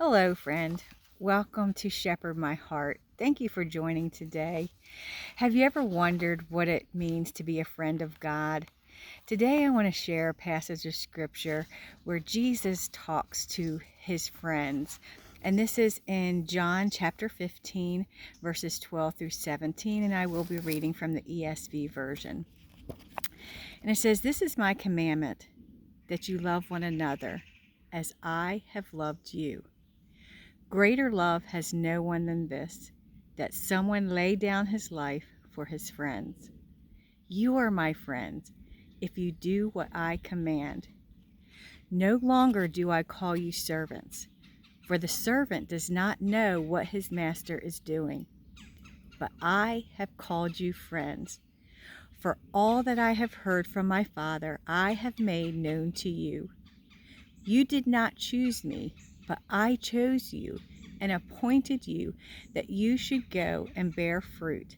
Hello, friend. Welcome to Shepherd My Heart. Thank you for joining today. Have you ever wondered what it means to be a friend of God? Today, I want to share a passage of scripture where Jesus talks to his friends. And this is in John chapter 15, verses 12 through 17. And I will be reading from the ESV version. And it says, "This is my commandment, that you love one another as I have loved you. Greater love has no one than this, that someone lay down his life for his friends. You are my friends if you do what I command. No longer do I call you servants, for the servant does not know what his master is doing. But I have called you friends, for all that I have heard from my Father I have made known to you. You did not choose me, but I chose you and appointed you that you should go and bear fruit,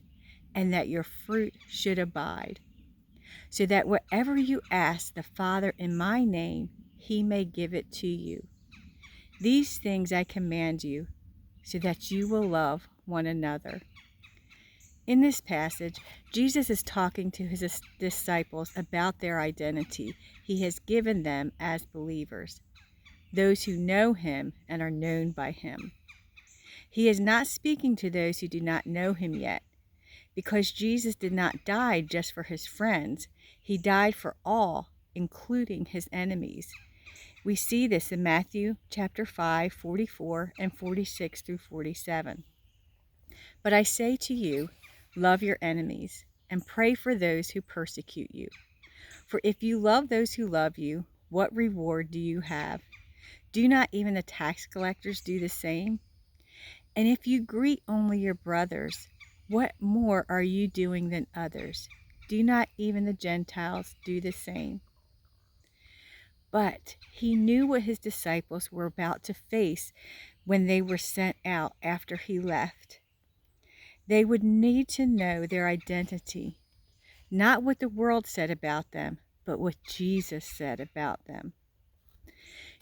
and that your fruit should abide, so that whatever you ask the Father in my name, he may give it to you. These things I command you, so that you will love one another." In this passage, Jesus is talking to his disciples about their identity he has given them as believers, those who know him and are known by him. He is not speaking to those who do not know him yet, because Jesus did not die just for his friends. He died for all, including his enemies. We see this in Matthew chapter 5, 44 and 46 through 47. "But I say to you, love your enemies and pray for those who persecute you. For if you love those who love you, what reward do you have? Do not even the tax collectors do the same? And if you greet only your brothers, what more are you doing than others? Do not even the Gentiles do the same?" But he knew what his disciples were about to face when they were sent out after he left. They would need to know their identity, not what the world said about them, but what Jesus said about them.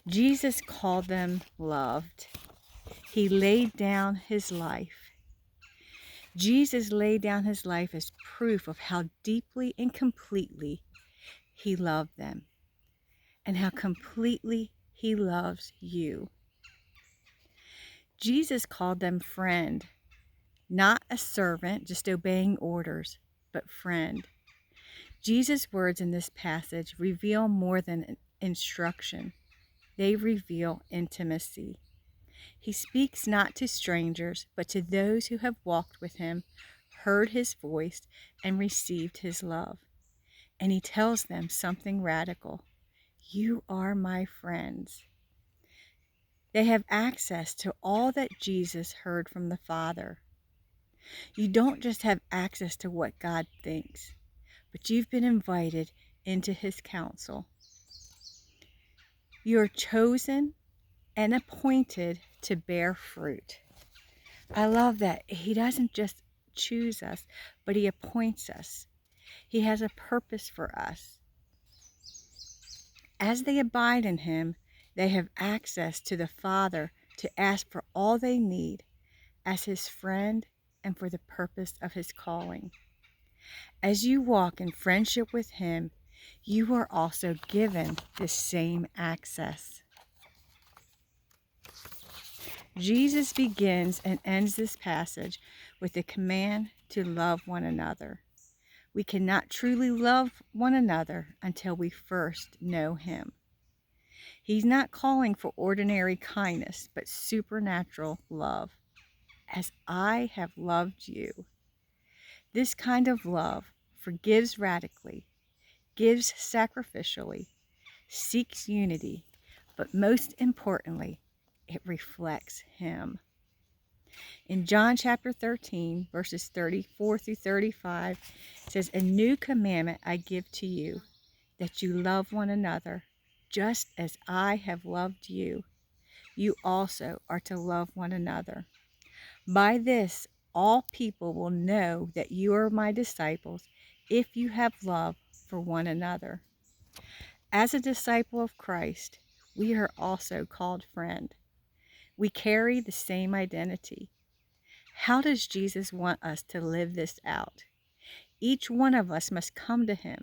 Jesus called them loved. He laid down his life. Jesus laid down his life as proof of how deeply and completely he loved them, and how completely he loves you. Jesus called them friend, not a servant just obeying orders, but friend. Jesus' words in this passage reveal more than an instruction. They reveal intimacy. He speaks not to strangers, but to those who have walked with him, heard his voice, and received his love. And he tells them something radical. You are my friends. They have access to all that Jesus heard from the Father. You don't just have access to what God thinks, but you've been invited into his counsel. You are chosen and appointed to bear fruit. I love that. He doesn't just choose us, but he appoints us. He has a purpose for us. As they abide in him, they have access to the Father to ask for all they need as his friend and for the purpose of his calling. As you walk in friendship with him, you are also given the same access. Jesus begins and ends this passage with the command to love one another. We cannot truly love one another until we first know him. He's not calling for ordinary kindness, but supernatural love. As I have loved you. This kind of love forgives radically, gives sacrificially, seeks unity, but most importantly, it reflects him. In John chapter 13, verses 34 through 35, it says, "A new commandment I give to you, that you love one another, just as I have loved you. You also are to love one another. By this, all people will know that you are my disciples if you have love for one another." As a disciple of Christ, we are also called friend. We carry the same identity. How does Jesus want us to live this out? Each one of us must come to him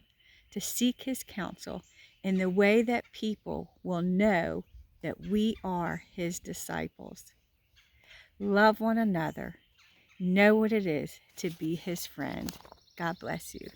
to seek his counsel in the way that people will know that we are his disciples. Love one another. Know what it is to be his friend. God bless you.